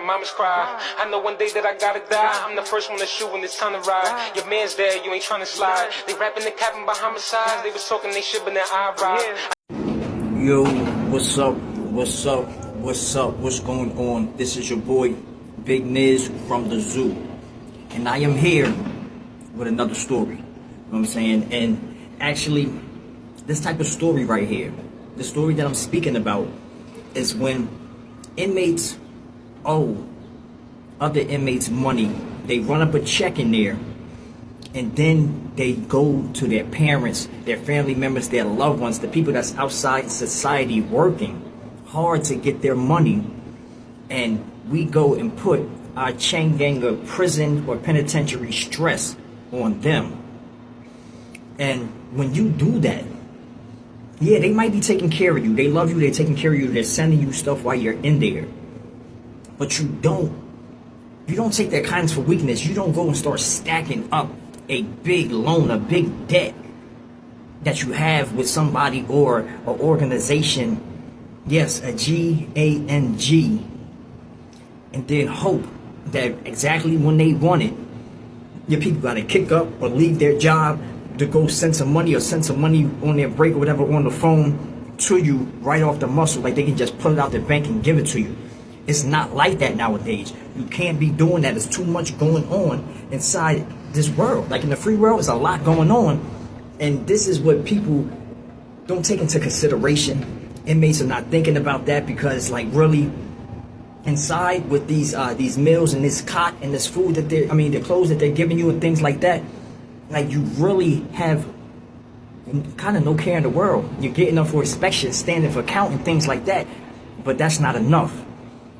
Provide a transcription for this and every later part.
heard mamas cry. I know one day that I gotta die. I'm the first one to shoot when it's time to ride. Your man's there, you ain't trying to slide. They rapping and capping by homicides. They was talking they shit, but then I ride. Yo, what's up? What's up? What's up? What's going on? This is your boy, Big Niz from the Zoo. And I am here with another story. You know what I'm saying? And actually, this type of story right here, the story that I'm speaking about, is when inmates owe other inmates money. They run up a check in there, and then they go to their parents, their family members, their loved ones, the people that's outside society working hard to get their money, and we go and put our chain gang of prison or penitentiary stress on them. And when you do that, yeah, they might be taking care of you. They love you. They're taking care of you. They're sending you stuff while you're in there. But you don't take that kindness for weakness. You don't go and start stacking up a big loan, a big debt that you have with somebody or an organization. Yes, a G-A-N-G. And then hope that exactly when they want it, your people got to kick up or leave their job to go send some money on their break or whatever on the phone to you right off the muscle, like they can just pull it out their bank and give it to you. It's not like that nowadays. You can't be doing that. There's too much going on inside this world. Like in the free world, there's a lot going on, and this is what people don't take into consideration. Inmates are not thinking about that because, like, really, inside with these meals and this cot and this food that the clothes that they're giving you and things like that, like, you really have kind of no care in the world. You're getting up for inspection, standing for count and things like that, but that's not enough.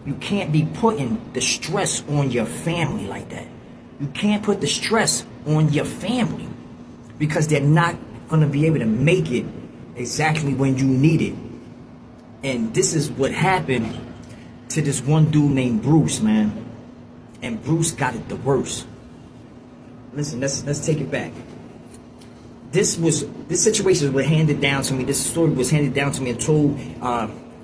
You can't be putting the stress on your family like that. You can't put the stress on your family because they're not going to be able to make it exactly when you need it. And this is what happened to this one dude named Bruce, man. And Bruce got it the worst. Listen, let's take it back. This situation was handed down to me. This story was handed down to me and told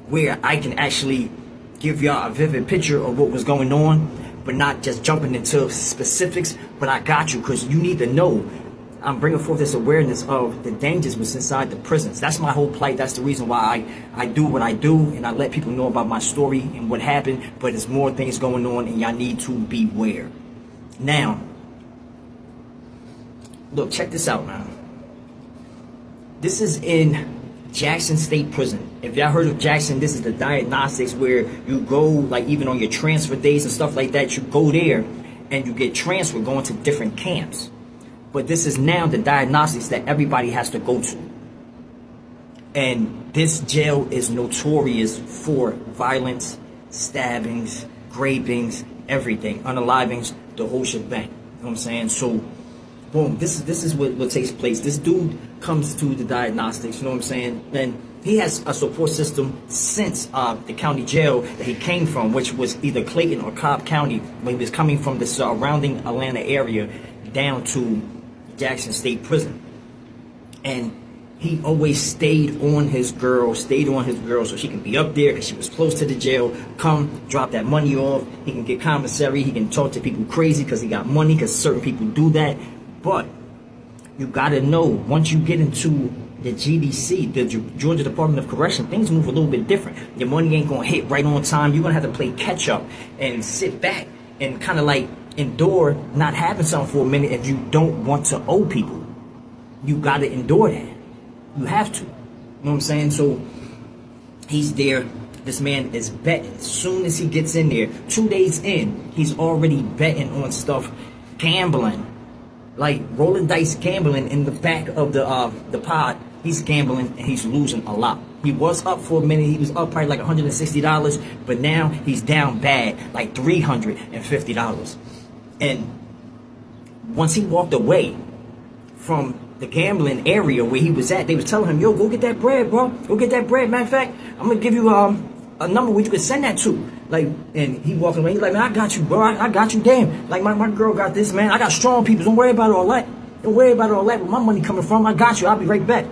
where I can actually give y'all a vivid picture of what was going on, but not just jumping into specifics. But I got you, because you need to know. I'm bringing forth this awareness of the dangers what's inside the prisons. That's my whole plight. That's the reason why I do what I do, and I let people know about my story and what happened. But there's more things going on, and y'all need to beware. Now, look, check this out, man. This is in Jackson State Prison. If y'all heard of Jackson, this is the diagnostics where you go, like, even on your transfer days and stuff like that, you go there and you get transferred going to different camps. But this is now the diagnostics that everybody has to go to. And this jail is notorious for violence, stabbings, rapings, everything, unalivings, the whole shebang. You know what I'm saying? So, boom, this is what takes place. This dude comes to the diagnostics, you know what I'm saying? And he has a support system since the county jail that he came from, which was either Clayton or Cobb County, when he was coming from the surrounding Atlanta area down to Jackson State Prison. And he always stayed on his girl so she can be up there because she was close to the jail. Come, drop that money off. He can get commissary. He can talk to people crazy because he got money, because certain people do that. But you got to know, once you get into the GDC, the Georgia Department of Correction, things move a little bit different. Your money ain't going to hit right on time. You're going to have to play catch up and sit back and kind of like endure not having something for a minute if you don't want to owe people. You got to endure that. You have to. You know what I'm saying? So he's there. This man is betting. As soon as he gets in there, 2 days in, he's already betting on stuff, gambling. Like rolling dice, gambling in the back of the pod. He's gambling and he's losing a lot. He was up for a minute. He was up probably like $160, but now he's down bad, like $350. And once he walked away from the gambling area where he was at, they was telling him, yo, go get that bread, bro. Go get that bread. Matter of fact, I'm going to give you a number where you can send that to. Like, and he walking away. He's like, man, I got you, bro. I got you, damn. Like, my girl got this, man. I got strong people. Don't worry about all that. Don't worry about all that. Where my money coming from, I got you. I'll be right back.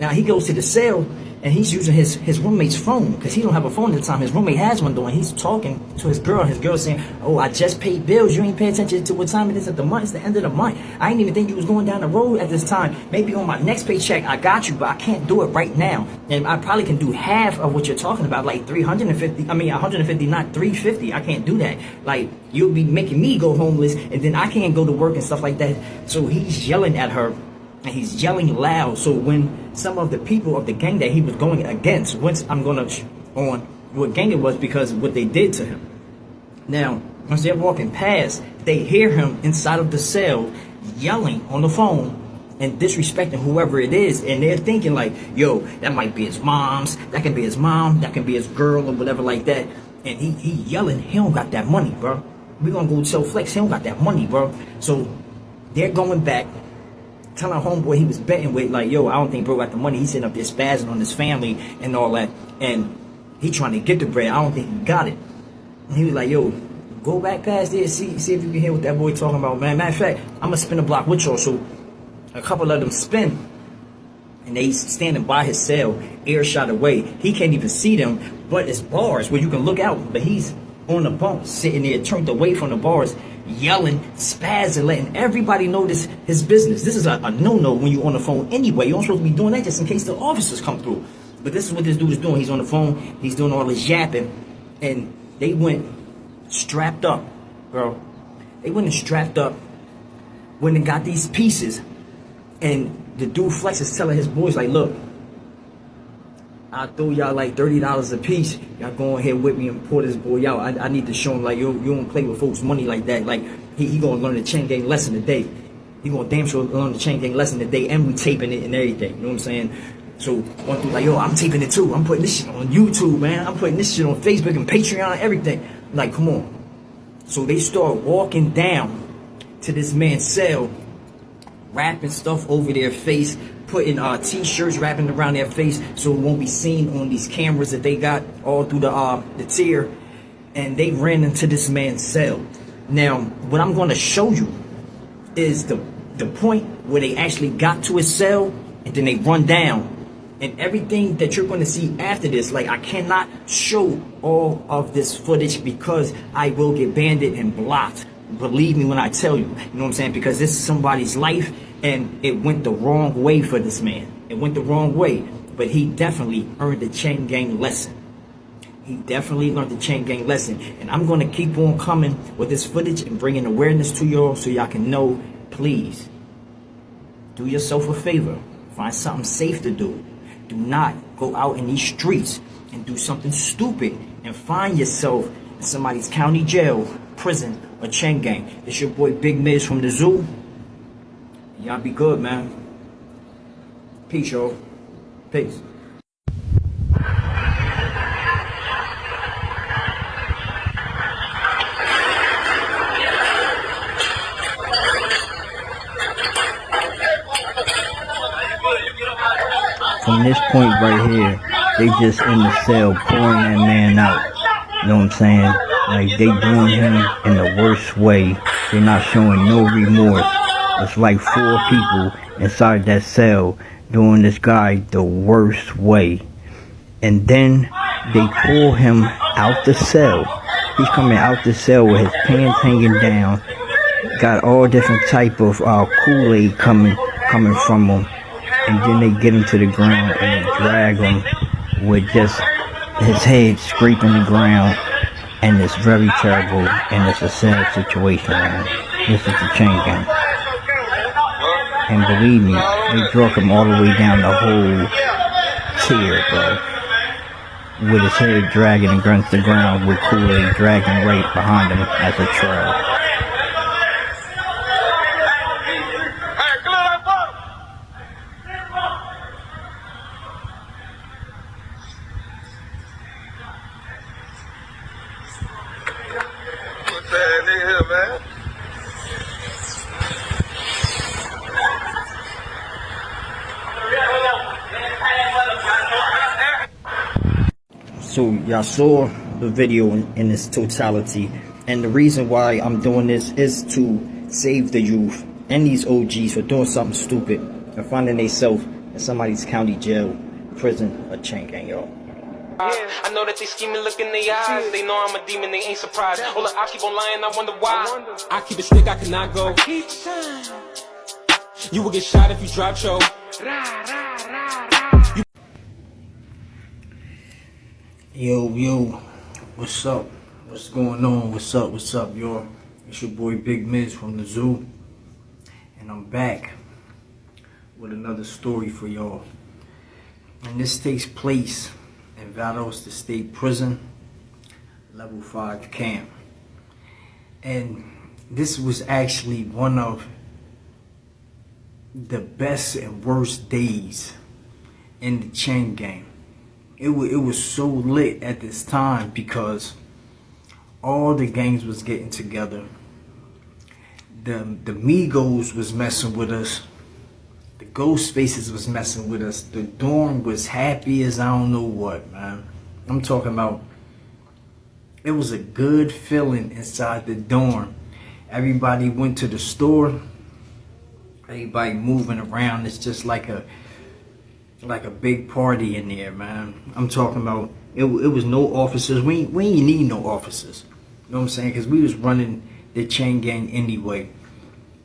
Now, he goes to the cell, and he's using his roommate's phone because he don't have a phone at the time. His roommate has one though, and he's talking to his girl. His girl saying, "Oh, I just paid bills. You ain't pay attention to what time it is at the month. It's the end of the month. I ain't even think you was going down the road at this time. Maybe on my next paycheck, I got you, but I can't do it right now. And I probably can do half of what you're talking about, like 350. I mean, 150, not 350. I can't do that. Like, you'll be making me go homeless, and then I can't go to work and stuff like that." So he's yelling at her. And he's yelling loud. So when some of the people of the gang that he was going against, once I'm gonna on what gang it was because what they did to him. Now, once they're walking past, they hear him inside of the cell yelling on the phone and disrespecting whoever it is, and they're thinking like, "Yo, that might be his mom's. That can be his mom. That can be his girl or whatever like that." And he yelling, "He don't got that money, bro. We gonna go tell Flex he don't got that money, bro." So they're going back, telling homeboy he was betting with, like, "Yo, I don't think bro got the money. He's sitting up there spazzing on his family and all that, and he trying to get the bread. I don't think he got it." And he was like, "Yo, go back past there, see if you can hear what that boy talking about, man. Matter of fact, I'm gonna spin a block with y'all." So a couple of them spin, and they standing by his cell, earshot away. He can't even see them, but it's bars where you can look out. But he's on the bunk, sitting there, turned away from the bars, yelling, spazzing, letting everybody know this his business. This is a no-no when you're on the phone anyway. You don't supposed to be doing that just in case the officers come through. But this is what this dude is doing. He's on the phone. He's doing all this yapping. And they went strapped up, bro. They went and strapped up when they got these pieces. And the dude Flex is telling his boys, like, "Look, I throw y'all like $30 a piece. Y'all go ahead with me and pour this boy out. I need to show him, like, you don't play with folks' money like that. Like, he gonna learn the chain gang lesson today. He gonna damn sure learn the chain gang lesson today, and we taping it and everything." You know what I'm saying? So one dude like, "Yo, I'm taping it too. I'm putting this shit on YouTube, man. I'm putting this shit on Facebook and Patreon, everything." Like, come on. So they start walking down to this man's cell, wrapping stuff over their face, putting t-shirts wrapping around their face so it won't be seen on these cameras that they got all through the tier. And they ran into this man's cell. Now, what I'm going to show you is the point where they actually got to his cell, and then they run down. And everything that you're going to see after this, like, I cannot show all of this footage because I will get banned and blocked. Believe me when I tell you. You know what I'm saying? Because this is somebody's life, and it went the wrong way for this man. It went the wrong way. But he definitely earned the chain gang lesson. He definitely learned the chain gang lesson. And I'm going to keep on coming with this footage and bringing awareness to y'all so y'all can know, please, do yourself a favor. Find something safe to do. Do not go out in these streets and do something stupid and find yourself in somebody's county jail, prison, or chain gang. It's your boy Big Miz from the zoo. Y'all be good, man. Peace, y'all. Peace. From this point right here, they just in the cell pouring that man out. You know what I'm saying? Like, they doing him in the worst way. They're not showing no remorse. It's like 4 people inside that cell doing this guy the worst way. And then they pull him out the cell. He's coming out the cell with his pants hanging down. Got all different type of Kool-Aid coming from him. And then they get him to the ground and they drag him with just his head scraping the ground. And it's very terrible, and it's a sad situation, man. This is the chain gang. And believe me, they drug him all the way down the whole tier, bro. With his head dragging against the ground with Kool-Aid dragging right behind him as a trail. So y'all saw the video in its totality, and the reason why I'm doing this is to save the youth and these OGs for doing something stupid and finding themselves in somebody's county jail. prison of Chain Gang, y'all. I know that they scheming, look in their eyes. They know I'm a demon, they ain't surprised. Oh, look, I keep on lying, I wonder why. I keep it stick, I cannot go. You will get shot if you drop your. Yo, what's up? What's going on? What's up, y'all? It's your boy Big Miz from the zoo, and I'm back with another story for y'all. And this takes place in Valdosta State Prison, Level 5 camp. And this was actually one of the best and worst days in the chain gang. It was so lit at this time because all the gangs was getting together. The Migos was messing with us. The Ghost Faces was messing with us. The dorm was happy as I don't know what, man. I'm talking about, it was a good feeling inside the dorm. Everybody went to the store. Everybody moving around. It's just like a big party in there, man. I'm talking about, it was no officers. We ain't need no officers. You know what I'm saying? Because we was running the chain gang anyway.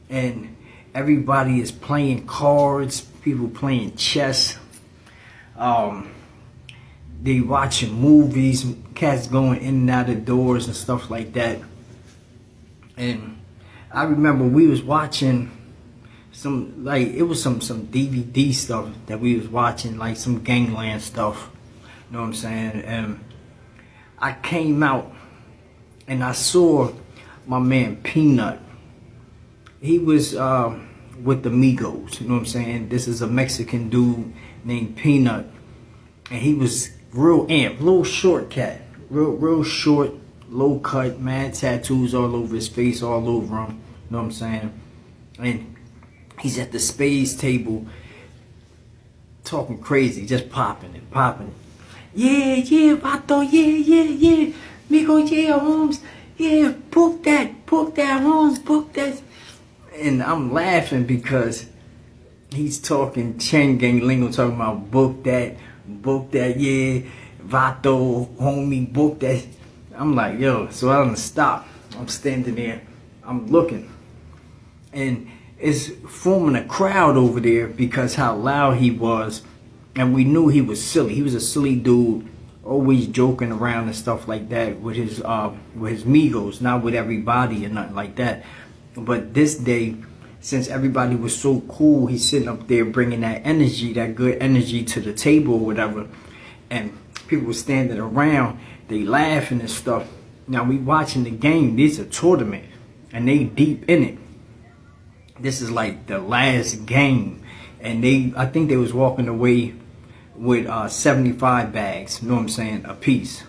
And everybody is playing cards. People playing chess. They watching movies. Cats going in and out of doors and stuff like that. And I remember we was watching some, like, it was some DVD stuff that we was watching, like some gangland stuff. You know what I'm saying? And I came out and I saw my man Peanut. He was with the Migos. You know what I'm saying? This is a Mexican dude named Peanut, and he was real amp, little short cat, real short, low cut, mad tattoos all over his face, all over him. You know what I'm saying? And he's at the spades table talking crazy, just popping it. Yeah, Vato, yeah. Migo, yeah, Holmes. Yeah, book that, Holmes, book that. And I'm laughing because he's talking chain gang lingo, talking about book that, yeah, Vato, homie, book that. I'm like, yo, so I don't stop. I'm standing there, I'm looking. And it's forming a crowd over there because how loud he was. And we knew he was silly. He was a silly dude, always joking around and stuff like that with his Migos, not with everybody and nothing like that. But this day, since everybody was so cool, he's sitting up there bringing that energy, that good energy to the table or whatever. And people were standing around, they laughing and stuff. Now we watching the game. This is a tournament, and they deep in it. This is like the last game, and I think they was walking away with 75 bags, you know what I'm saying, a piece.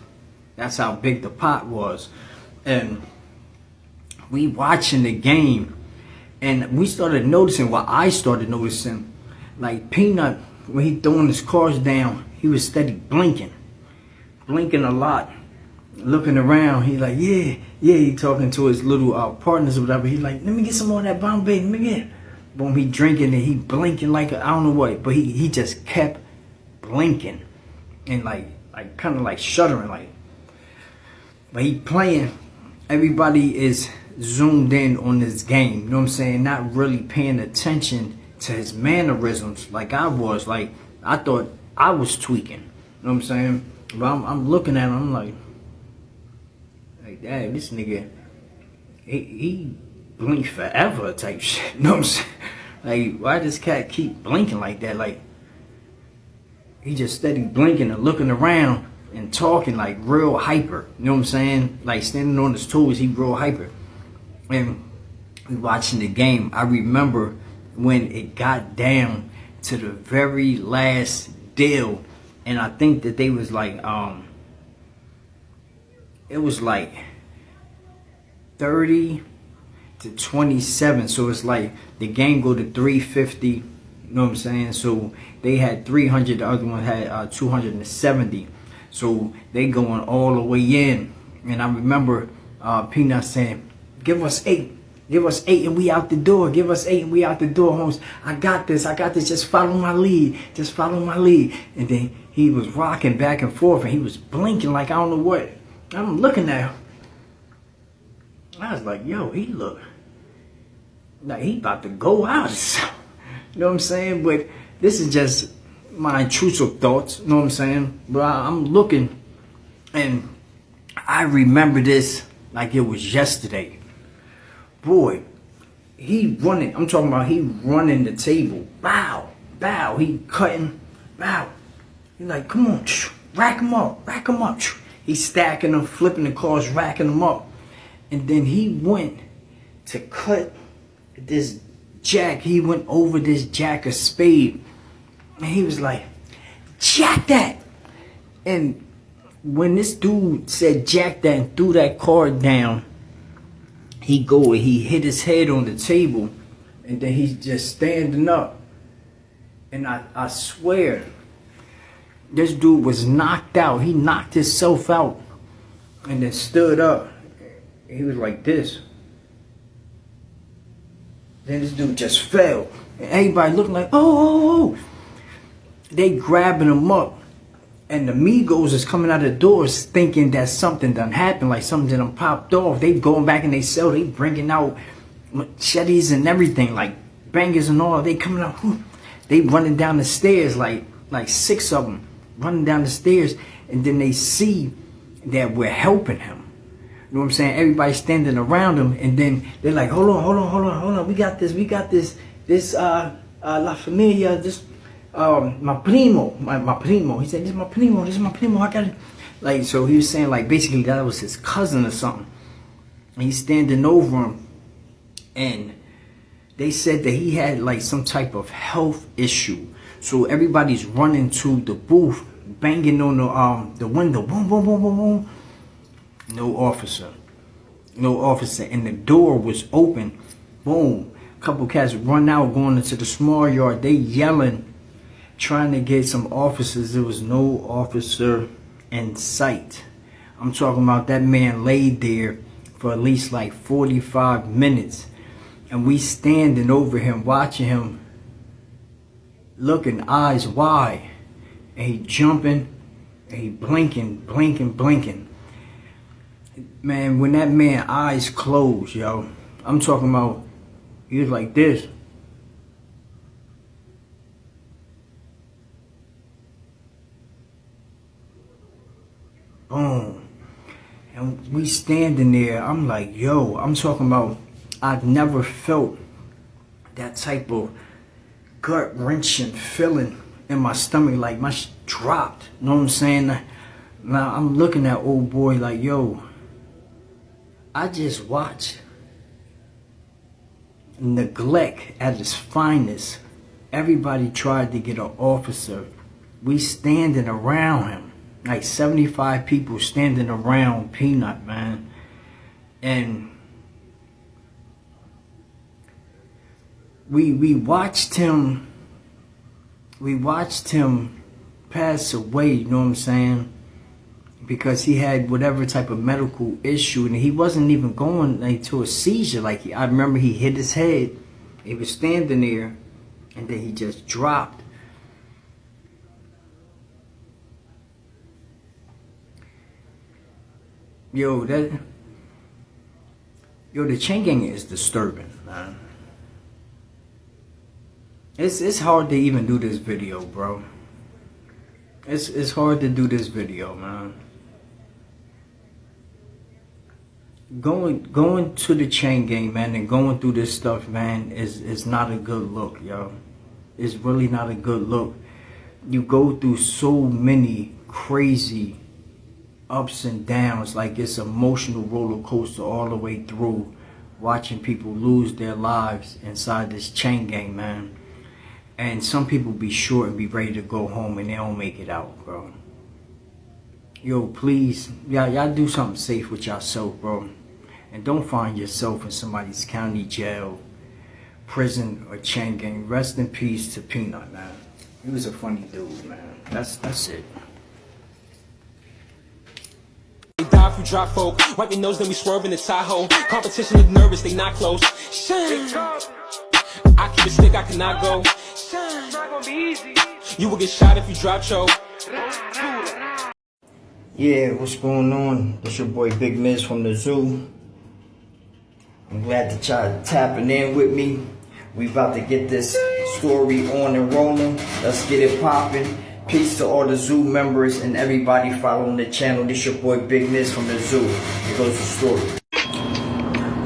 That's how big the pot was. And we watching the game, and we started noticing, I started noticing, like Peanut, when he throwing his cards down, he was steady blinking a lot, looking around. He like, yeah, he talking to his little partners or whatever. He like, let me get some more of that Bombay, let me get it. Boom, he drinking and he blinking like I don't know what, but he just kept blinking and like kind of like shuddering, like. But he playing. Everybody is zoomed in on this game. You know what I'm saying? Not really paying attention to his mannerisms like I was. Like I thought I was tweaking. You know what I'm saying? But I'm looking at him. I'm like, damn, this nigga, he blink forever type shit. You know what I'm saying? Like, why this cat keep blinking like that? Like, he just steady blinking and looking around and talking like real hyper. You know what I'm saying? Like standing on his toes, he real hyper. And we watching the game. I remember when it got down to the very last deal, and I think that they was like, it was like 30 to 27. So it's like the game go to 350. You know what I'm saying? So they had 300. The other one had 270. So they going all the way in. And I remember Peanut saying, give us 8. Give us 8 and we out the door. Give us 8 and we out the door, Holmes. I got this. Just follow my lead. Just follow my lead. And then he was rocking back and forth and he was blinking like I don't know what. I'm looking at him. I was like, yo, he look like he about to go out or something. You know what I'm saying? But this is just my intrusive thoughts. You know what I'm saying? But I'm looking and I remember this like it was yesterday. Boy, he running. I'm talking about he running the table. Bow, bow. He cutting. Bow. He like, come on, rack him up, rack him up. He's stacking them, flipping the cards, racking them up. And then he went to cut this jack. He went over this jack of spade. And he was like, jack that. And when this dude said jack that and threw that card down, he hit his head on the table, and then he's just standing up. And I swear, this dude was knocked out. He knocked himself out and then stood up. He was like this. Then this dude just fell. And everybody looking like, oh. They grabbing him up. And the Migos is coming out of the doors thinking that something done happened, like something done popped off. They going back in they cell, they bringing out machetes and everything, like bangers and all. They coming out, they running down the stairs, like 6 of them running down the stairs. And then they see that we're helping him. You know what I'm saying? Everybody standing around him, and then they're like, hold on. We got this. This La Familia, this my primo. He said, this is my primo. I got it. Like, so he was saying, like, basically that was his cousin or something. And he's standing over him, and they said that he had like some type of health issue. So everybody's running to the booth, banging on the window. Boom, boom, boom, boom, boom. No officer, and the door was open. Boom, a couple cats run out, going into the small yard. They yelling, trying to get some officers. There was no officer in sight. I'm talking about that man laid there for at least like 45 minutes, and we standing over him, watching him, looking eyes wide, and he jumping, and he blinking. Man, when that man eyes closed, yo, I'm talking about, he was like this. Boom. And we standing there, I'm like, yo, I'm talking about, I've never felt that type of gut-wrenching feeling in my stomach, like my shit dropped, you know what I'm saying? Now I'm looking at old boy like, yo, I just watched neglect at its finest. Everybody tried to get an officer. We standing around him, like 75 people standing around Peanut, man. And we watched him pass away, you know what I'm saying? Because he had whatever type of medical issue, and he wasn't even going like to a seizure. Like, I remember he hit his head, he was standing there, and then he just dropped. Yo, the chain gang is disturbing, man. It's hard to even do this video, bro. It's hard to do this video, man. Going to the chain gang, man, and going through this stuff, man, is not a good look, yo. It's really not a good look. You go through so many crazy ups and downs, like it's an emotional roller coaster all the way through, watching people lose their lives inside this chain gang, man. And some people be short and be ready to go home and they don't make it out, bro. Yo, please, y'all do something safe with yourself, bro. And don't find yourself in somebody's county jail, prison, or chain gang. Rest in peace to Peanut, man. He was a funny dude, man. That's it. They die if you drop folk. Wipe your nose, then we swerve in the Tahoe. Competition is nervous, they not close. Shine. I keep a stick, I cannot go. Shine. It's not gonna be easy. You will get shot if you drop choke. Yeah, what's going on? It's your boy Big Miz from the zoo. I'm glad that y'all tapping in with me. We about to get this story on and rolling. Let's get it popping. Peace to all the zoo members and everybody following the channel. This your boy Big Miz from the zoo. Here goes the story.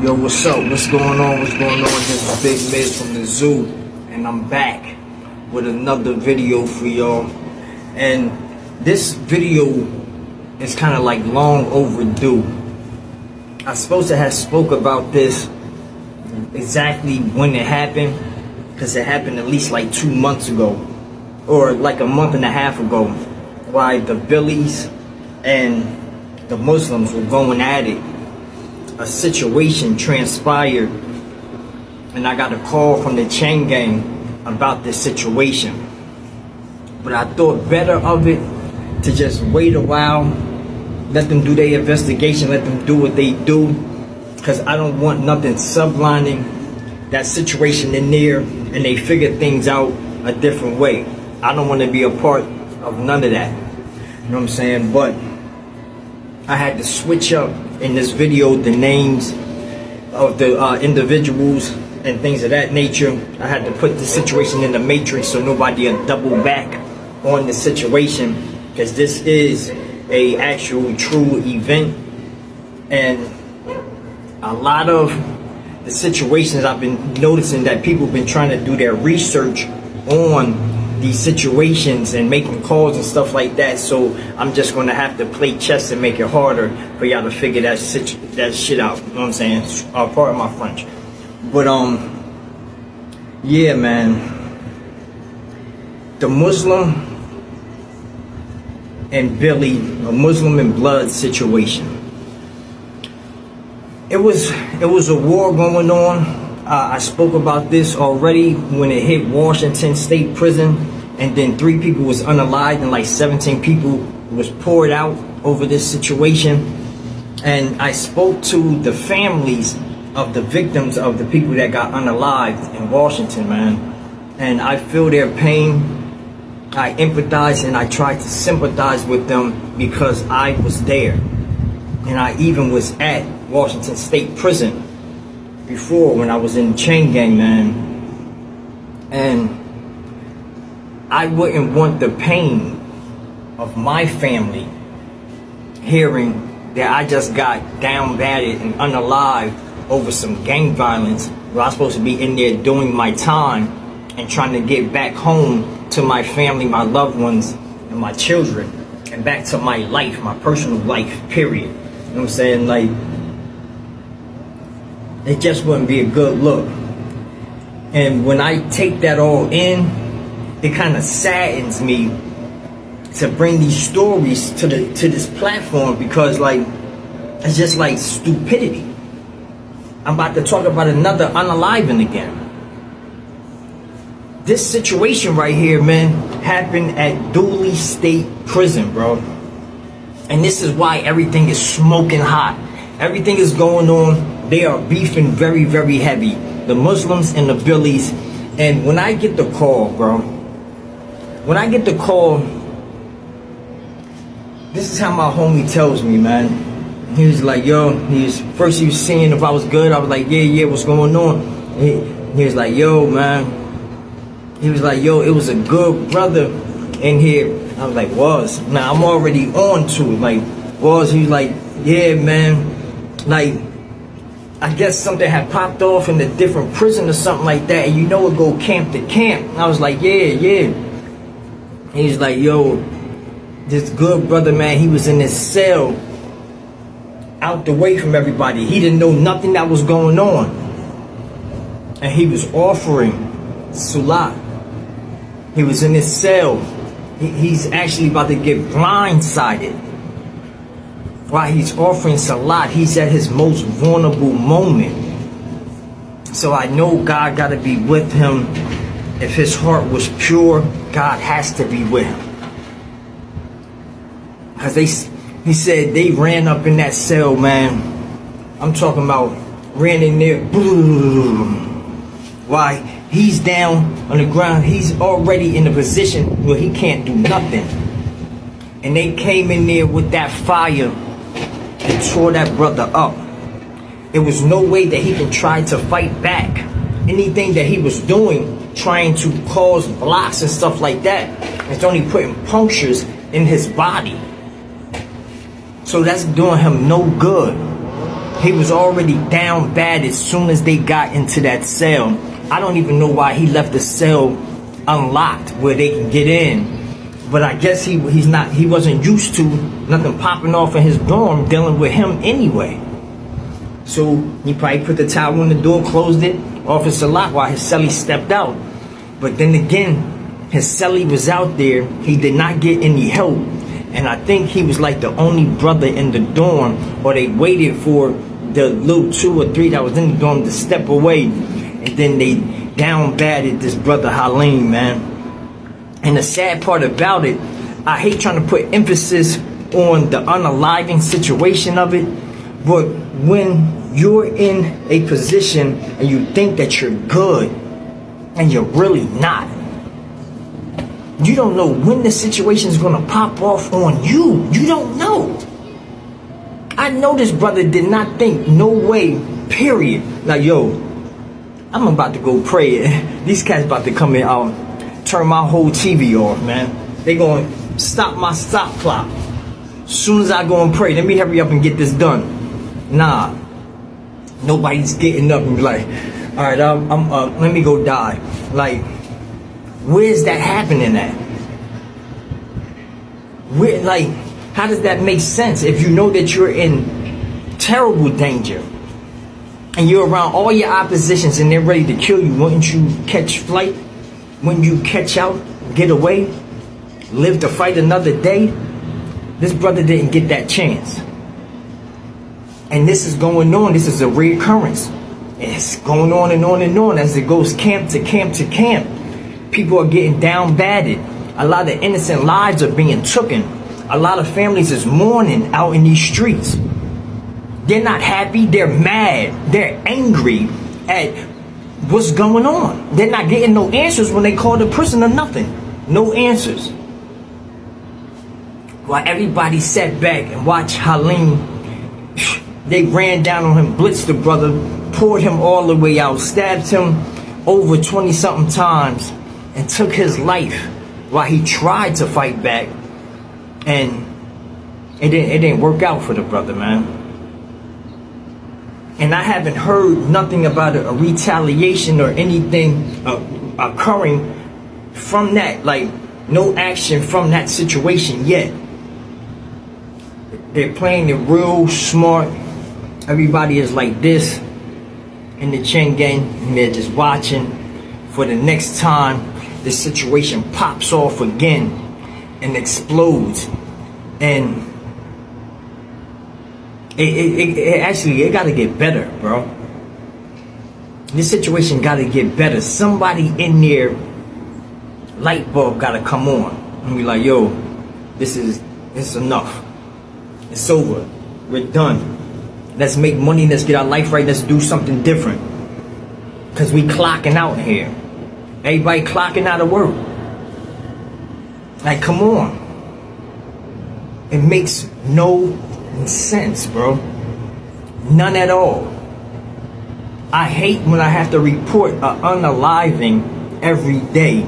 Yo, what's up? What's going on? What's going on? This is Big Miz from the zoo, and I'm back with another video for y'all. And this video is kind of like long overdue. I supposed to have spoke about this exactly when it happened, because it happened at least like 2 months ago, or like a month and a half ago, why the Billies and the Muslims were going at it. A situation transpired, and I got a call from the Chain Gang about this situation. But I thought better of it to just wait a while, let them do their investigation, let them do what they do, because I don't want nothing sublining that situation in there and they figure things out a different way. I don't want to be a part of none of that. You know what I'm saying? But I had to switch up in this video the names of the individuals and things of that nature. I had to put the situation in the matrix so nobody will double back on the situation, because this is a actual true event. And a lot of the situations I've been noticing that people have been trying to do their research on these situations and making calls and stuff like that. So I'm just going to have to play chess and make it harder for y'all to figure that shit out. You know what I'm saying? Pardon my French. But yeah, man, the Muslim and Billy, a Muslim and blood situation. It was a war going on. I spoke about this already when it hit Washington State Prison, and then 3 people was unalived and like 17 people was poured out over this situation. And I spoke to the families of the victims of the people that got unalived in Washington, man. And I feel their pain. I empathize and I try to sympathize with them because I was there. And I even was at Washington State Prison before when I was in Chain Gang, man. And I wouldn't want the pain of my family hearing that I just got down batted and unalived over some gang violence, where I was supposed to be in there doing my time and trying to get back home to my family, my loved ones, and my children, and back to my life, my personal life, period. You know what I'm saying? Like, it just wouldn't be a good look. And when I take that all in, it kind of saddens me to bring these stories to this platform, because like, it's just like stupidity. I'm about to talk about another unaliving again. This situation right here, man, happened at Dooley State Prison, bro. And this is why everything is smoking hot. Everything is going on. They are beefing very, very heavy. The Muslims and the Billies. And when I get the call, bro, when I get the call, this is how my homie tells me, man. He was like, yo, first he was seeing if I was good. I was like, yeah, what's going on? He was like, yo, man. He was like, yo, it was a good brother in here. I was like, was. Now I'm already on to it. Like, was. He was like, yeah, man. Like, I guess something had popped off in a different prison or something like that. And you know it go camp to camp. And I was like, yeah. He's like, yo, this good brother, man, he was in his cell out the way from everybody. He didn't know nothing that was going on. And he was offering Salat. He was in his cell. He's actually about to get blindsided. While he's offering Salat, he's at his most vulnerable moment. So I know God got to be with him. If his heart was pure, God has to be with him. Because He said they ran up in that cell, man. I'm talking about ran in there. Why? He's down on the ground. He's already in a position where he can't do nothing. And they came in there with that fire and tore that brother up. There was no way that he can try to fight back. Anything that he was doing, trying to cause blocks and stuff like that, it's only putting punctures in his body. So that's doing him no good. He was already down bad as soon as they got into that cell. I don't even know why he left the cell unlocked where they can get in. But I guess he wasn't used to nothing popping off in his dorm dealing with him anyway. So he probably put the towel on the door, closed it, Officer locked while his cellie stepped out. But then again, his cellie was out there. He did not get any help. And I think he was like the only brother in the dorm, or they waited for the little 2 or 3 that was in the dorm to step away. And then they down batted this brother Halim, man. And the sad part about it, I hate trying to put emphasis on the unaliving situation of it, but when you're in a position and you think that you're good and you're really not, you don't know when the situation is going to pop off on you. You don't know. I know this brother did not think, no way, period. Like, yo, I'm about to go pray. These cats about to come in, turn my whole TV off, man. They going to stop my stop clock. As soon as I go and pray, let me hurry up and get this done. Nah. Nobody's getting up and be like, all right, let me go die. Like, where's that happening at? Where, like, how does that make sense if you know that you're in terrible danger and you're around all your oppositions and they're ready to kill you? Wouldn't you catch flight? Wouldn't you catch out, get away, live to fight another day? This brother didn't get that chance. And this is going on. This is a reoccurrence. It's going on and on and on as it goes camp to camp to camp. People are getting down batted. A lot of innocent lives are being taken. A lot of families is mourning out in these streets. They're not happy. They're mad. They're angry at what's going on. They're not getting no answers when they call the prisoner nothing. No answers. While everybody sat back and watched Halim, they ran down on him, blitzed the brother, poured him all the way out, stabbed him over 20-something times, and took his life while he tried to fight back. And it didn't work out for the brother, man. And I haven't heard nothing about a retaliation or anything occurring from that. Like, no action from that situation yet. They're playing it real smart. Everybody is like this in the chain gang, and they're just watching for the next time the situation pops off again and explodes. And it got to get better, bro. This situation got to get better. Somebody in there, light bulb got to come on and be like, yo, it's enough. It's over. We're done. Let's make money. Let's get our life right. Let's do something different. Because we clocking out here. Everybody clocking out of work. Like, come on. It makes no sense, bro. None at all. I hate when I have to report an unaliving every day.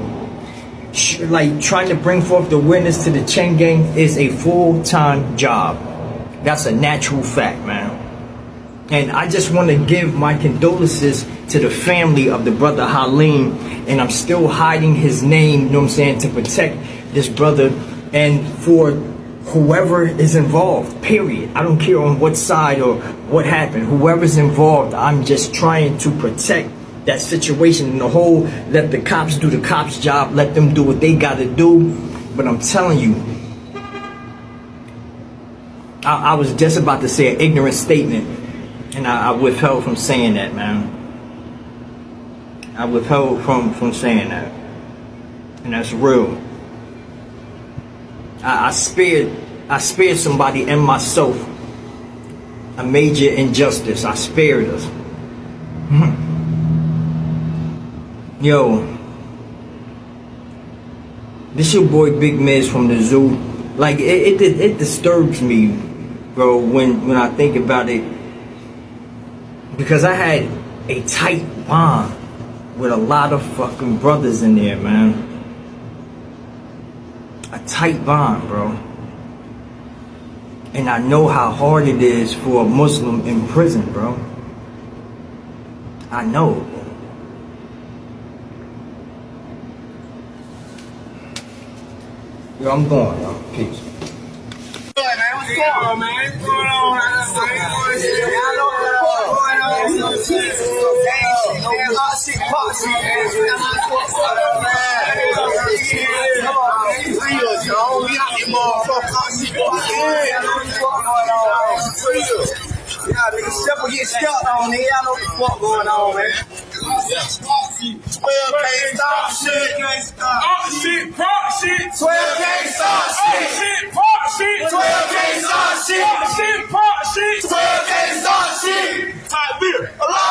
Like, trying to bring forth the awareness to the chain gang is a full-time job. That's a natural fact, man. And I just want to give my condolences to the family of the brother Halim. And I'm still hiding his name, you know what I'm saying, to protect this brother and for whoever is involved, period. I don't care on what side or what happened. Whoever's involved, I'm just trying to protect that situation in the whole. Let the cops do the cops' job. Let them do what they got to do. But I'm telling you, I was just about to say an ignorant statement. And I withheld from saying that, man. I withheld from saying that. And that's real. I spared I spared somebody and myself a major injustice. I spared us. Yo, this your boy Big Miz from the zoo. Like it disturbs me, bro, when I think about it, because I had a tight bond with a lot of fucking brothers in there, man. A tight bond, bro. And I know how hard it is for a Muslim in prison, bro. I know. Yo, I'm going, yo. Peace. What's up, man? What's going on, man? Yeah, nigga, Stepper get stepped on, nigga. Y'all know what the fuck going on, man. 12 can't stop shit. Oh shit, pop shit. 12 can't stop shit. Shit, pop shit. 12 can't stop shit. Shit, pop shit. 12 can't stop shit. Type beer. A lot